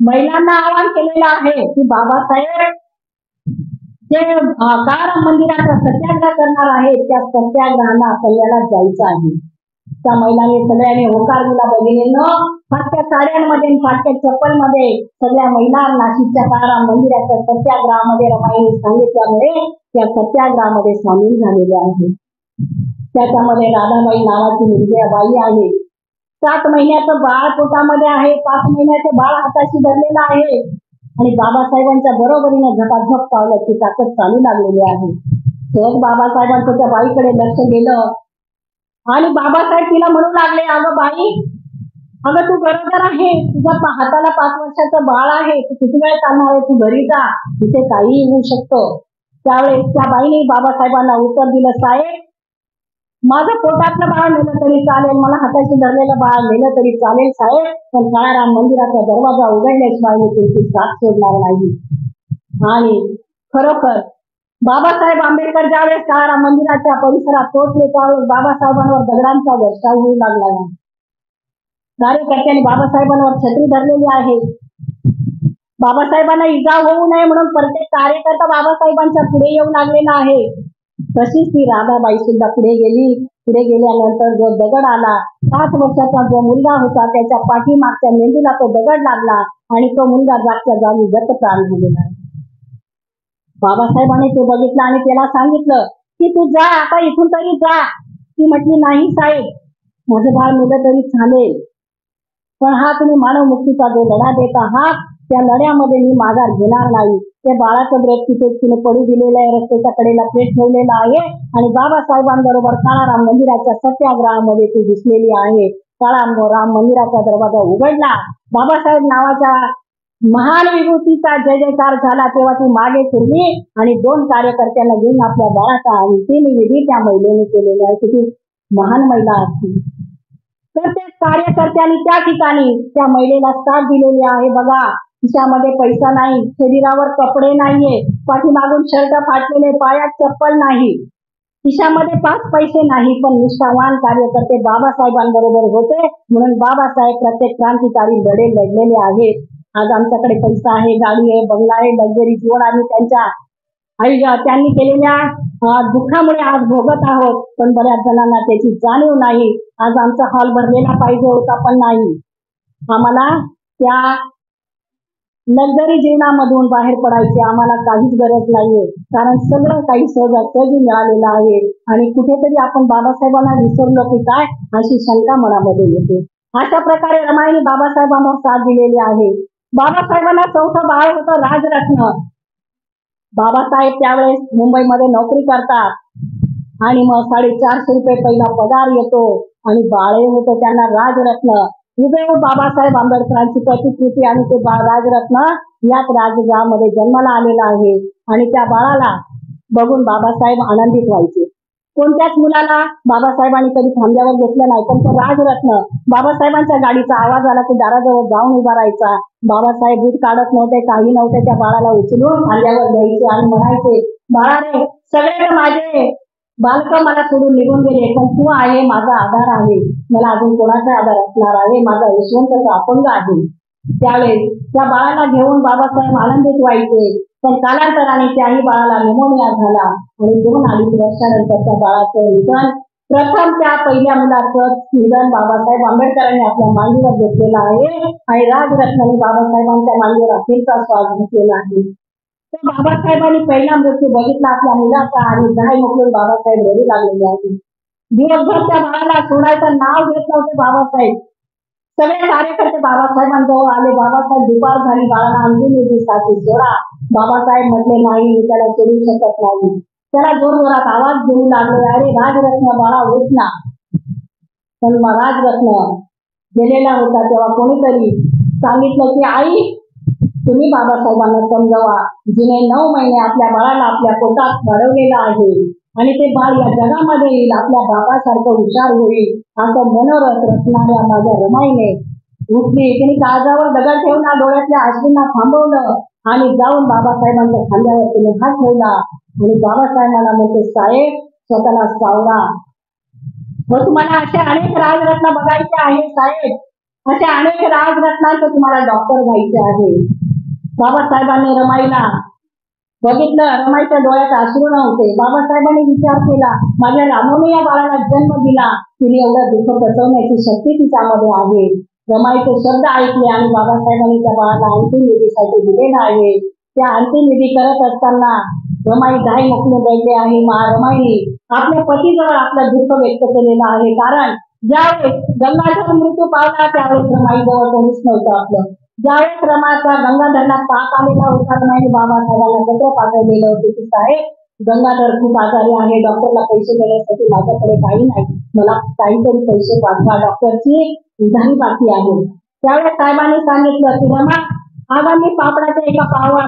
A: महिलांना आवाहन केलेलं आहे की बाबासाहेब जे राम मंदिराचा सत्याग्रह करणार आहे त्या सत्याग्रहाला आपल्याला जायचं आहे. त्या महिलांनी सगळ्यांनी होकार दिला. बहिणीनं फाटक्या साड्यांमध्ये फाटक्या चप्पलमध्ये सगळ्या महिला नाशिकच्या काळाराम मंदिराच्या सत्याग्रहामध्ये रमाईने सांगितल्यामुळे त्या सत्याग्रहामध्ये सामील झालेल्या आहे. त्याच्यामध्ये राधाबाई नावाची मुलगी बाई आहे. 7 महिन्याचं बाळ पोटामध्ये आहे, 5 महिन्याचं बाळ हाताशी धरलेलं आहे आणि बाबासाहेबांच्या बरोबरीने झपाझप पावलाची ताकद चालू लागलेली आहे. सहज बाबासाहेबांचं त्या बाईकडे लक्ष गेलं आणि बाबासाहेब तिला म्हणू लागले, अगं बाई, अगं तू गरोदर आहे, तुझ्या हाताला 5 वर्षाचं बाळ आहे, तू किती वेळ चालणार आहे, तू घरी जा, तिथे काही होऊ शकतं. त्यावेळेस त्या बाईने बाबासाहेबांना उत्तर दिलं, साहेब माझं पोटातलं बाळ नेलं तरी चालेल, मला हाताशी धरलेलं बाळ नेलं तरी चालेल साहेब, पण काळाराम मंदिराचा दरवाजा उघडल्याशिवाय मी तुमची साथ सोडणार नाही. आणि खरोखर बाबासाहेब आंबेडकर ज्यावेळेस काळाराम मंदिराच्या परिसरात पोहोचले त्यावेळेस बाबासाहेबांवर दगडांचा वर्षाव होऊ लागला. कार्यकर्त्यांनी बाबासाहेबांवर छत्री धरलेली आहे. बाबासाहेबांना इजा होऊ नये म्हणून प्रत्येक कार्यकर्ता बाबासाहेबांच्या पुढे येऊ लागलेला आहे. तशीच ती राधाबाई सुद्धा पुढे गेली. पुढे गेल्यानंतर जो दगड आला, 5 वर्षाचा जो मुलगा होता त्याच्या पाठीमागच्या मेंदूला तो दगड लागला आणि तो मुलगा जागच्या जागी गतप्राण झालेला. बाबासाहेबांनी ते बघितलं आणि त्याला सांगितलं की तू जा, आता इथून तरी जा. ती म्हटली, नाही साहेब, माझं बाळ मेलं तरी चालेल, पण हा तुम्ही मानव मुक्तीचा जो लढा देत आहात त्या लढ्यामध्ये मी माघार घेणार नाही. त्या बाळाचं ब्रेक तिने पडू दिलेलं आहे, रस्त्याच्या कडेला प्लेट ठेवलेला आहे आणि बाबासाहेबांबरोबर काळाराम मंदिराच्या सत्याग्रहामध्ये ती दिसलेली आहे. राम मंदिराचा दरवाजा उघडला, बाबासाहेब नावाच्या महान विभूतीचा जय जयकार झाला. तेव्हा ती मागे फिरली आणि 2 कार्यकर्त्यांना घेऊन आपल्या बाळाचा अंतिम विधी त्या महिलेने केलेला आहे. किती महान महिला असती. तर त्या कार्यकर्त्यांनी त्या ठिकाणी त्या महिलेला साथ दिलेली आहे. बघा, खिशामध्ये पैसा नाही, शरीरावर कपडे नाहीये, पाठीमागून शर्ट फाटलेले, पायात चप्पल नाही, खिशामध्ये 5 पैसे नाही, पण निष्ठावान कार्यकर्ते बाबासाहेबांबरोबर होते म्हणून बाबासाहेब प्रत्येक क्रांतिकारी लढे लढलेले आहेत. आज आमच्याकडे पैसा आहे, गाडी आहे, बंगला आहे, लक्झरी जीवन आम्ही त्यांनी केलेल्या दुःखामुळे आज भोगत आहोत, पण बऱ्याच जणांना त्याची जाणीव नाही. आज आमचा हॉल भरलेला पाहिजे होता पण नाही. आम्हाला त्या लक्झरी जीवनामधून बाहेर पडायची आम्हाला काहीच गरज नाहीये, कारण सगळं काही सहजासहजी मिळालेलं आहे. आणि कुठेतरी आपण बाबासाहेबांना विसरलो की काय अशी शंका मनामध्ये येते. अशा प्रकारे रमाईने बाबासाहेबांना साथ दिलेली आहे. बाबासाहेबांना 4थं बाळ होतं राजरत्न. बाबासाहेब त्यावेळेस मुंबईमध्ये नोकरी करतात आणि मग 450 रुपये पहिला पगार येतो आणि बाळ होतं त्यांना राजरत्न. हुबेहूब बाबासाहेब आंबेडकरांची प्रतिकृती आणि ते राजरत्न याच राजगृहामध्ये जन्माला आलेला आहे. आणि त्या बाळाला बघून बाबासाहेब आनंदित व्हायचे. कोणत्याच मुलाला बाबासाहेबांनी कधी खांद्यावर घेतलं नाही, पण तो राजरत्न बाबासाहेबांच्या गाडीचा आवाज आला की दाराजवळ जाऊन उभा राहायचा. बाबासाहेब दूध काढत नव्हते, काही नव्हते, त्या बाळाला उचलून खांद्यावर घ्यायचे आणि म्हणायचे, बाळाने सगळे माझे बालक मला सोडून निघून गेले, पण तू आहे, माझा आधार आहे, मला अजून कोणाचा आधार असणार आहे, माझा यशवंतचा अपंग आहे. त्यावेळेस त्या बाळाला घेऊन बाबासाहेब आनंदित व्हायचे. पण कालांतराने त्याही बाळाला निमोनिया झाला आणि 2-2.5 वर्षानंतर त्या बाळाचं निधन. प्रथम त्या पहिल्या मुलाचं निधन बाबासाहेब आंबेडकरांनी आपल्या मांडीवर घेतलेलं आहे आणि राजरत्नाने बाबासाहेबांच्या मांडीवर अखेरचा श्वास घेतलेला आहे. तर बाबासाहेबांनी पहिला मृत्यू बघितला आपल्या मुलाचा आणि गाय मोकळून बाबासाहेब रडू लागलेले आहेत. दिवसभर त्या बाळाला सोडायचं नाव घेत नव्हते बाबासाहेब. सगळे कार्यकर्ते बाबासाहेबांजवळ आले. बाबासाहेब दुपार झाली, बाळाला अंतिम विधीसाठी सोडा. बाबासाहेब म्हटले नाही, मी त्याला सोडू शकत नाही. त्याला जोरजोरात आवाज देऊ लागले, अरे राजरत्न बाळा उठ ना. पण राजरत्न गेलेला होता तेव्हा कोणीतरी सांगितलं की आई तुम्ही बाबासाहेबांना समजावा, जिने 9 महिने आपल्या बाळाला आपल्या पोटात वाढवलेलं आहे आणि ते बाळ या जगामध्ये येईल, आपल्या बाबासारखं हुशार होईल, असं मनोरथ रचणाऱ्या माझ्या रमाईने उठली. तिने काळजावर दगड ठेवून डोळ्यातल्या अश्रूंना थांबवलं आणि जाऊन बाबासाहेबांच्या खांद्यावर तिने हात ठेवला आणि बाबासाहेबांना म्हणते, साहेब स्वतःला सावरा. व तुम्हाला असे अनेक राजरत्न बघायचे आहे साहेब, अशा अनेक राजरत्नांचं तुम्हाला डॉक्टर व्हायचे आहे. बाबासाहेबांनी रमाईला बघितलं, रमाईच्या डोळ्यात अश्रू नव्हते. बाबासाहेबांनी विचार केला, माझ्या रामूने या बाळाला जन्म दिला, तिने एवढं दुःख पचवण्याची शक्ती तिच्यामध्ये आहे. रमाईचे शब्द ऐकले आणि बाबासाहेबांनी त्या बाळाला अंतिम विधीसाठी दिलेला आहे. त्या अंतिम विधी करत असताना रमाई गाय मोकळून बैठले आहे. रमाईने आपल्या पतीजवळ आपलं दुःख व्यक्त केलेलं आहे. कारण ज्यावेळेस गंगाधर मृत्यू पावला त्यावेळेस रमाईजवळ कोणीच नव्हतं आपलं. ज्यावेळेस रमाच्या गंगाधरला ताप आलेला होता, रमाईने बाबासाहेबांना पत्र पाठवलेलं होतं की साहेब गंगाधर खूप आजारी आहे, डॉक्टरला पैसे देण्यासाठी माझ्याकडे काही नाही, मला काहीतरी पैसे पाठवा, डॉक्टरची उधारी बाकी आहे. त्यावेळेस साहेबांनी सांगितलं की रमा आज मी पापडाच्या एका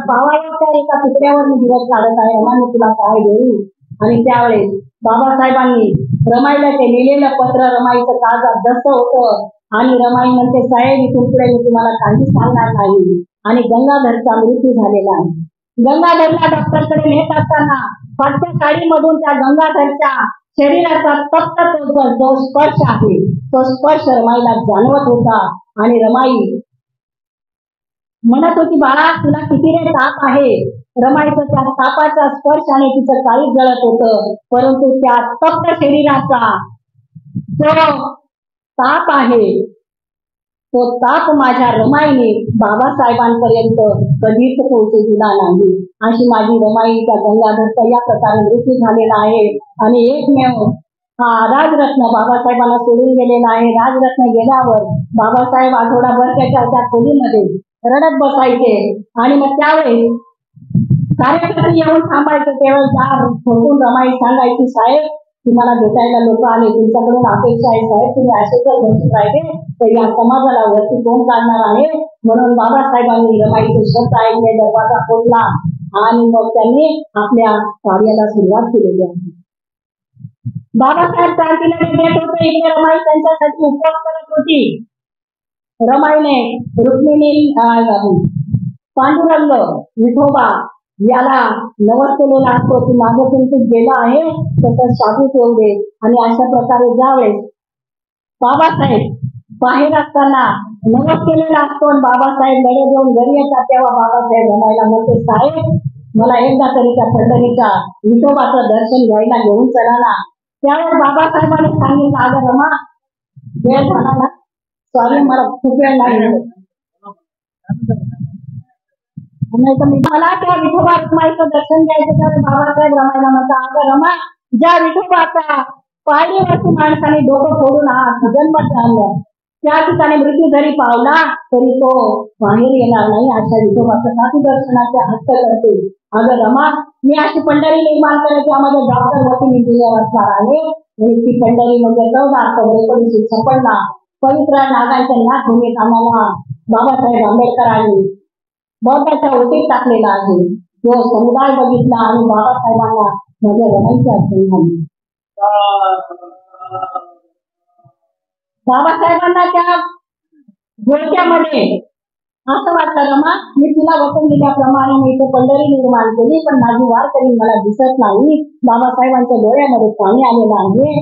A: पावाच्या एका तुकड्यावर मी दिवस काढत आहे, रमा मी तुला काय देऊ. आणि त्यावेळेस बाबासाहेबांनी रमाईला ते लिहिलेलं पत्र, रमाईचं काळजात दस्त होतं आणि रमाई म्हणते, साहेब इथून पुढे मी तुम्हाला काही सांगणार नाही. आणि गंगाधरचा मृत्यू झालेला आहे. गंगाधरला डॉक्टरकडे नेत असताना फाटक्या साडीमधून त्या गंगाधरच्या शरीराचा तप्त जो स्पर्श आहे तो स्पर्श रमाईला जाणवत होता. आणि रमाई म्हणत होती, बाळा तुला किती रे ताप आहे. रमाईचं त्या तापाचा स्पर्शाने तिचं काळीज जळत होतं, परंतु त्या तप्त शरीराचा जो ताप आहे तो ताप माझ्या रमाईने बाबासाहेबांपर्यंत कधीच पोहोचू दिला नाही. अशी माझी रमाई त्या गंगाधरचा या प्रकारे मृत्यू झालेला आहे. आणि एकमेव हा राजरत्न बाबासाहेबांना सोडून गेलेला आहे. राजरत्न गेल्यावर बाबासाहेब आठवडाभर त्या खोलीमध्ये रडत बसायचे आणि मग त्यावेळेस कार्यकर्ते येऊन थांबायचे. त्यावेळेस दार ठोकून रमाई सांगायची, साहेब तुम्हाला भेटायला लोक आले, तुमच्याकडून अपेक्षा आहे साहेब, तुम्ही असे जर बसत राहिले तर या समाजाला वरती कोण काढणार आहे. म्हणून बाबासाहेबांनी रमाईचे शब्द ऐकले, दरवाजा खोलला आणि मग त्यांनी आपल्या कार्याला सुरुवात केलेली आहे. बाबासाहेब क्रांतीला देत होते, इकडे रमाई त्यांच्यासाठी उपवास करत होती. रमाईने रुक्मिणी पांडुरंग विठोबा याला नवस केलेला असतो की माझं तुमचं गेलं आहे तसं शाबू ठेवू दे. आणि अशा प्रकारे ज्यावेळेस बाबासाहेब बाहेर असताना नवस केलेला असतो आणि बाबासाहेब लढे देऊन घरी येतात, तेव्हा बाबासाहेब रमाईला म्हणते, साहेब मला एकदा तरी त्या पंढरीच्या विठोबाचं दर्शन घ्यायला घेऊन चला ना. त्यावेळेस बाबासाहेबांनी सांगितलं, अगं रमा वेळ झाला ना, सॉरी मला खूप वेळ लागला, मला त्या विठोबा रमाईचं दर्शन घ्यायचं. तर बाबासाहेब रमाईला म्हणतात, अगं रमा ज्या विठोबाचा पायरीवरती माणसाने डोकं फोडून जन्मात आणलं त्या ठिकाणी मृत्यू जरी पावला तरी तो बाहेर येणार नाही, अशा विठोबाचं साथी दर्शनाचे हट्ट करते. अगं रमा मी अशी पंढरी निर्माण करते, त्यामध्ये डॉक्टर वरती इंजिनियर असणार आहे. आणि ती पंढरी म्हणजे 14 ऑक्टोबर 1956 पवित्र नागांच्या नाथभूमीत आम्हाला बाबासाहेब आंबेडकरांनी बौद्धाच्या ओटीत टाकलेला आहे. जो समुदाय बघितला आणि बाबासाहेबांना माझ्या रमाईची आठवण झाली. बाबासाहेबांना त्या गोळक्यामध्ये असं वाटलं, रमा मी तुला वचन दिल्याप्रमाणे मी इथे पंढरी निर्माण केली, पण माझी वारकरी मला दिसत नाही. बाबासाहेबांच्या डोळ्यामध्ये पाणी आलेलं आहे.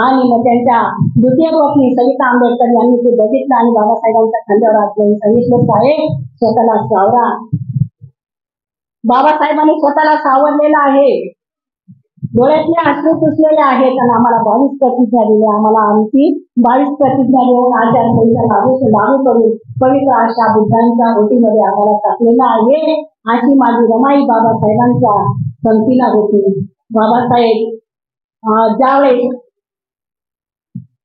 A: आणि मग त्यांच्या द्वितीय पत्नी सविता आंबेडकर यांनी ते बघितलं आणि बाबासाहेबांच्या खांद्यावर हात लावून सांगितलं, साहेब स्वतःला सावरा. बाबासाहेबांनी स्वतःला सावरलेलं आहे. डोळ्यातले अश्रू पुसलेले आहेत आणि आम्हाला 22 प्रतिज्ञा दिल्या. आम्हाला आमची 22 प्रतिज्ञा देऊन आचारसंहिता लागू करून पवित्र अशा बुद्धांच्या ओटीमध्ये आम्हाला टाकलेलं आहे. अशी माझी रमाई बाबासाहेबांच्या संगतीला होती. बाबासाहेब ज्यावेळेस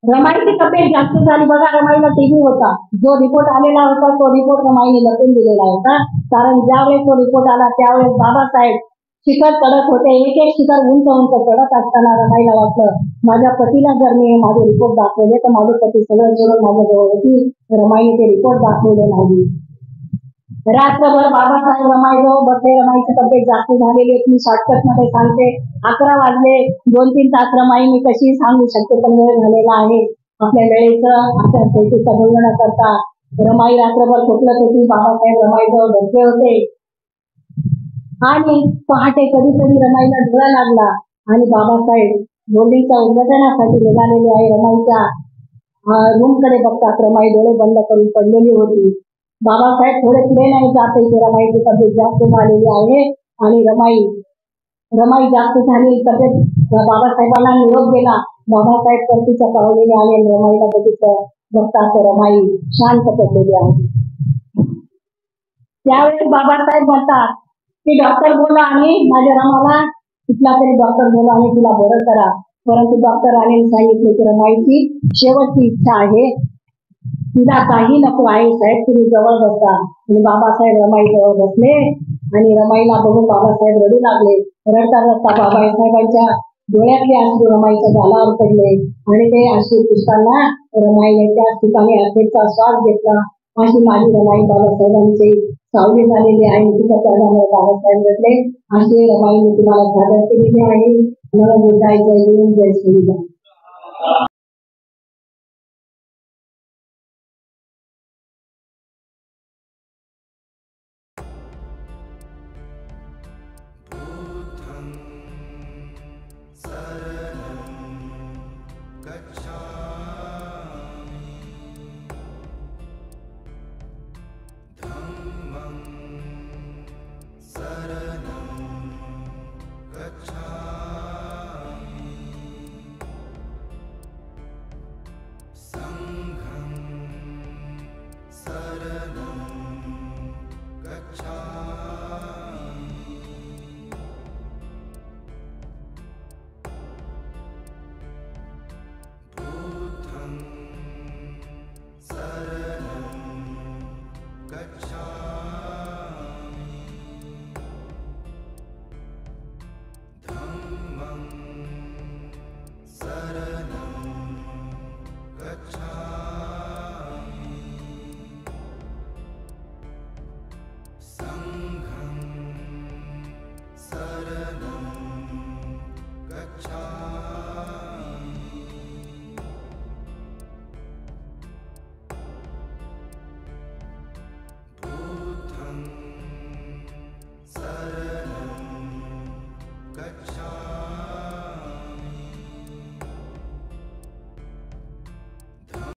A: रमाईची तब्येत जास्त झाली बघा. रमाईला टीबी होता. जो रिपोर्ट आलेला होता तो रिपोर्ट रमाईने लपून दिलेला होता. कारण ज्यावेळेस तो रिपोर्ट आला त्यावेळेस बाबासाहेब शिखर चढत होते. एक एक शिखर उंच उंच चढत असताना रमाईला वाटलं माझ्या पतीला जर मी माझे रिपोर्ट दाखवले तर माझे पती सगळं सोडून माझ्याजवळ होती. रमाईने ते रिपोर्ट दाखवले नाही. रात्रभर बाबासाहेब रमाईजवळ बसले. रमाईची तब्येत जास्त झालेली. मी शॉर्टकट मध्ये सांगते. 11 वाजले. 2-3 तास रमाई मी कशी सांगू शकते, पण वेळ झालेला आहे. आपल्या वेळेचं आपल्या स्थितीचं भंग न करता रमाई रात्रभर झोपलत होती. बाबासाहेब रमाईजवळ बसले होते आणि पहाटे कधीतरी रमाईला डोळा लागला आणि बाबासाहेब बोर्डिंगच्या उद्घाटनासाठी निघालेले आहे. रमाईच्या रूम कडे बघतात. रमाई डोळे बंद करून पडलेली होती. बाबासाहेब थोडे पुढे नाही जाते की रमाईची तब्येत जास्त झालेली आहे आणि रमाई जास्त झालेली तब्येत. बाबासाहेबांना निरोप दिला. बाबासाहेब परतीच्या पावलेले आले आणि रमाईला बघितलं. बघतात रमाई शांत पडलेली आहे. त्यावेळेस बाबासाहेब म्हणतात की डॉक्टर बोला आणि माझ्या रमाला कुठला तरी डॉक्टर बोला आणि तिला बरं करा. परंतु डॉक्टरांनी सांगितले की रमाईची शेवटची इच्छा आहे, तिला काही नको आहे साहेब, तुम्ही जवळ बसा. आणि बाबासाहेब रमाई जवळ बसले आणि रमाईला बघून बाबासाहेब रडू लागले. रडता रडता बाबासाहेबांच्या डोळ्यातले अश्रू रमाईच्या गालावर पडले आणि ते अश्रू पुसताना रमाईने त्याच ठिकाणी अखेरचा श्वास घेतला. अशी माझी रमाई बाबासाहेबांची सावली झालेली आहे. तिच्या त्यामुळे बाबासाहेब रडले. अशी रमाई मी तुम्हाला सादर केलेली आहे. मला बोलायचं जय श्रीराम.